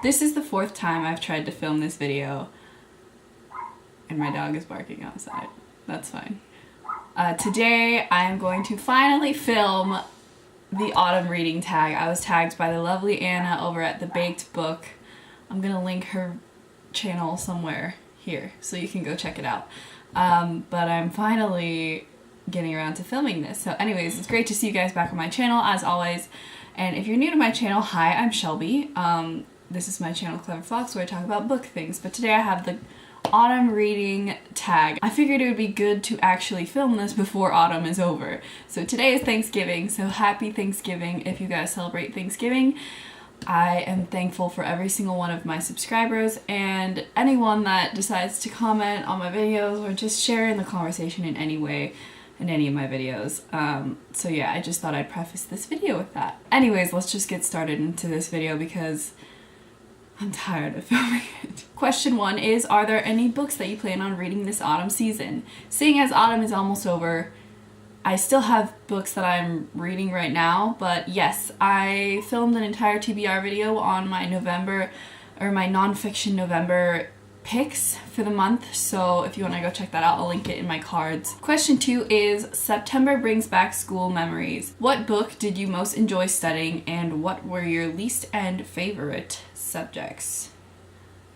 This is the 4th time I've tried to film this video, and my dog is barking outside. That's fine. Today I am going to finally film the autumn reading tag. I was tagged by the lovely Anna over at The Baked Book. I'm gonna link her channel somewhere here so you can go check it out. But I'm finally getting around to filming this. So anyways, it's great to see you guys back on my channel as always. And if you're new to my channel, hi, I'm Shelby. This is my channel Clever Fox where I talk about book things, but today I have the autumn reading tag. I figured it would be good to actually film this before autumn is over. So today is Thanksgiving, so happy Thanksgiving if you guys celebrate Thanksgiving. I am thankful for every single one of my subscribers and anyone that decides to comment on my videos or just share in the conversation in any way in any of my videos. So yeah, I just thought I'd preface this video with that. Anyways, let's just get started into this video because I'm tired of filming it. Question 1 is, are there any books that you plan on reading this autumn season? Seeing as autumn is almost over, I still have books that I'm reading right now, but yes, I filmed an entire TBR video on my November, or my nonfiction November picks for the month, so if you want to go check that out, I'll link it in my cards. Question 2 is, September brings back school memories. What book did you most enjoy studying and what were your least and favorite subjects?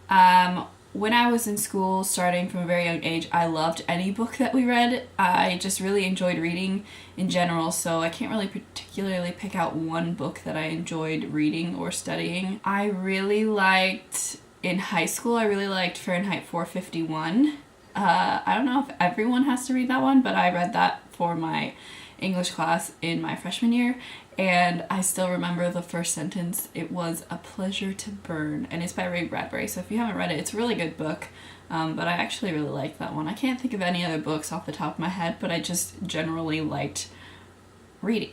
When I was in school, starting from a very young age, I loved any book that we read. I just really enjoyed reading in general, so I can't really particularly pick out one book that I enjoyed reading or studying. I really liked, in high school, I really liked Fahrenheit 451. I don't know if everyone has to read that one, but I read that for my English class in my freshman year, and I still remember the first sentence. It was a pleasure to burn, and it's by Ray Bradbury, so if you haven't read it, it's a really good book, but I actually really liked that one. I can't think of any other books off the top of my head, but I just generally liked reading.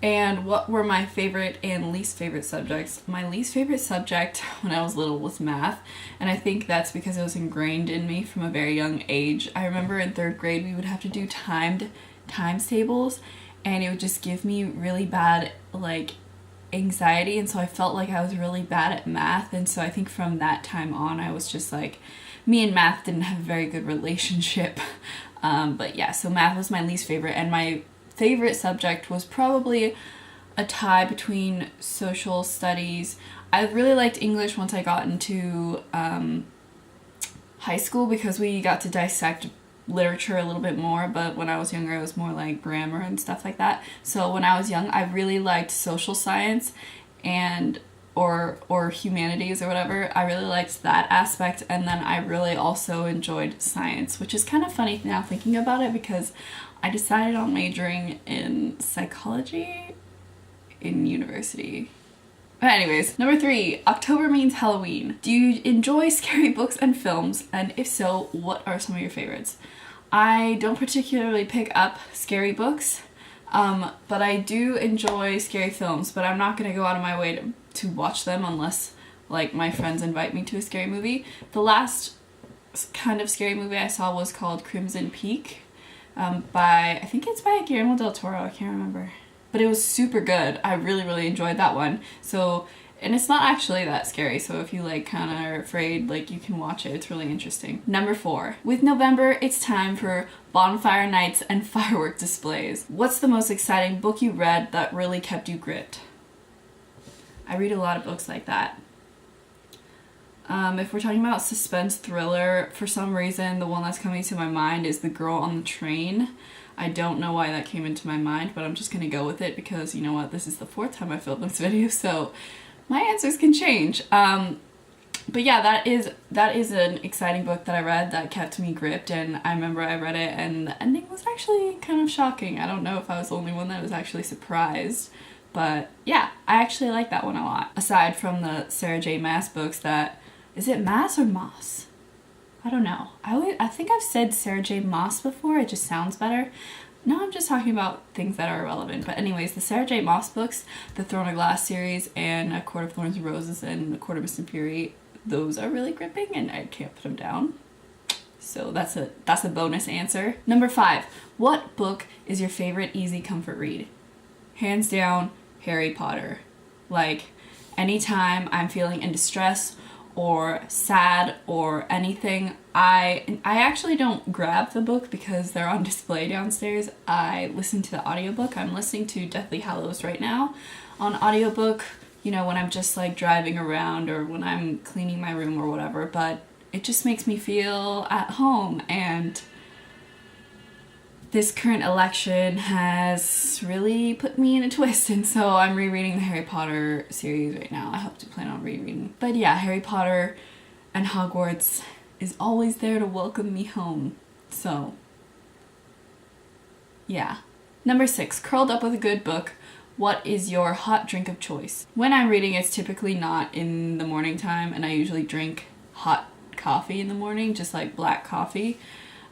And what were my favorite and least favorite subjects? My least favorite subject when I was little was math, and I think that's because it was ingrained in me from a very young age. I remember in 3rd grade we would have to do timed times tables, and it would just give me really bad anxiety, and so I felt like I was really bad at math, and so I think from that time on I was just like, me and math didn't have a very good relationship. But yeah, so math was my least favorite, and my favorite subject was probably a tie between social studies. I really liked English once I got into high school because we got to dissect literature a little bit more, but when I was younger it was more like grammar and stuff like that. So when I was young I really liked social science and or humanities or whatever. I really liked that aspect, and then I really also enjoyed science, which is kind of funny now thinking about it because I decided on majoring in psychology in university. But anyways, number 3, October means Halloween. Do you enjoy scary books and films? And if so, what are some of your favorites? I don't particularly pick up scary books, but I do enjoy scary films, but I'm not gonna go out of my way to watch them unless my friends invite me to a scary movie. The last kind of scary movie I saw was called Crimson Peak. I think it's by Guillermo del Toro, I can't remember. But it was super good. I really, really enjoyed that one. So, and it's not actually that scary, so if you kind of are afraid, you can watch it. It's really interesting. Number 4. With November, it's time for bonfire nights and firework displays. What's the most exciting book you read that really kept you gripped? I read a lot of books like that. If we're talking about suspense thriller, for some reason the one that's coming to my mind is The Girl on the Train. I don't know why that came into my mind, but I'm just gonna go with it because, you know what, this is the 4th time I filmed this video, so my answers can change. But yeah, that is an exciting book that I read that kept me gripped, and I remember I read it and the ending was actually kind of shocking. I don't know if I was the only one that was actually surprised, but yeah, I actually like that one a lot. Aside from the Sarah J. Maas books that, is it Maas or Moss? I don't know. I think I've said Sarah J. Maas before, it just sounds better. No, I'm just talking about things that are irrelevant. But anyways, the Sarah J. Maas books, the Throne of Glass series, and A Court of Thorns and Roses, and A Court of Mist and Fury, those are really gripping and I can't put them down. So that's a bonus answer. Number 5, what book is your favorite easy comfort read? Hands down, Harry Potter. Anytime I'm feeling in distress or sad or anything, I actually don't grab the book because they're on display downstairs. I listen to the audiobook. I'm listening to Deathly Hallows right now on audiobook, you know, when I'm just like driving around or when I'm cleaning my room or whatever, but it just makes me feel at home. And this current election has really put me in a twist, and so I'm rereading the Harry Potter series right now. I hope to plan on rereading. But yeah, Harry Potter and Hogwarts is always there to welcome me home. So yeah. Number 6, curled up with a good book. What is your hot drink of choice? When I'm reading, it's typically not in the morning time, and I usually drink hot coffee in the morning, just like black coffee.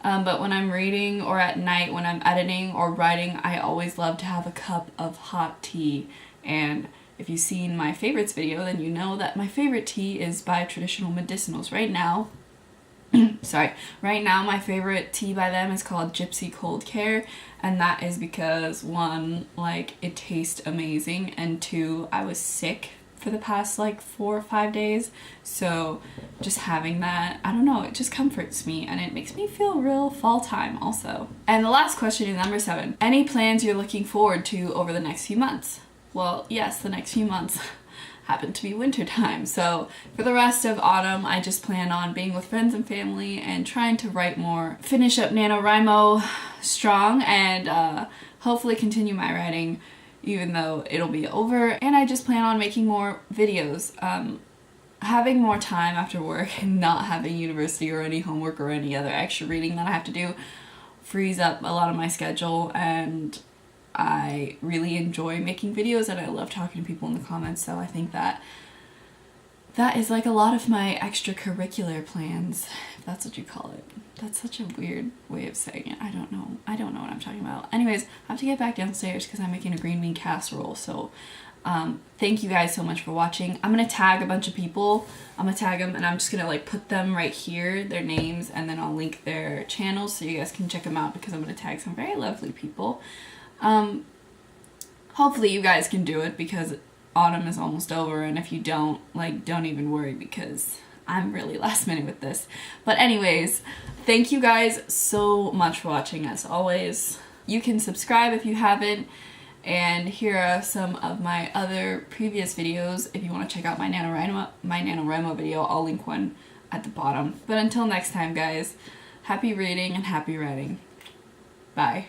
But when I'm reading or at night when I'm editing or writing, I always love to have a cup of hot tea. And if you've seen my favorites video, then you know that my favorite tea is by Traditional Medicinals. Right now, right now my favorite tea by them is called Gypsy Cold Care, and that is because 1, like, it tastes amazing, and 2, I was sick for the past like 4 or 5 days, so just having that, I don't know, it just comforts me and it makes me feel real fall time also. And the last question is number 7. Any plans you're looking forward to over the next few months? Well, yes, the next few months happen to be winter time, so for the rest of autumn I just plan on being with friends and family and trying to write more, finish up NaNoWriMo strong, and hopefully continue my writing even though it'll be over. And I just plan on making more videos. Having more time after work and not having university or any homework or any other extra reading that I have to do frees up a lot of my schedule, and I really enjoy making videos and I love talking to people in the comments, so I think that is like a lot of my extracurricular plans, if that's what you call it. That's such a weird way of saying it. I don't know what I'm talking about. Anyways, I have to get back downstairs because I'm making a green bean casserole. So thank you guys so much for watching. I'm gonna tag a bunch of people. I'm gonna tag them and I'm just gonna like put them right here, their names, and then I'll link their channels so you guys can check them out because I'm gonna tag some very lovely people. Hopefully you guys can do it because autumn is almost over, and if you don't, like, don't even worry because I'm really last minute with this. But anyways, thank you guys so much for watching as always. You can subscribe if you haven't, and here are some of my other previous videos if you want to check out my NaNoWriMo video. I'll link one at the bottom. But until next time guys, happy reading and happy writing. Bye.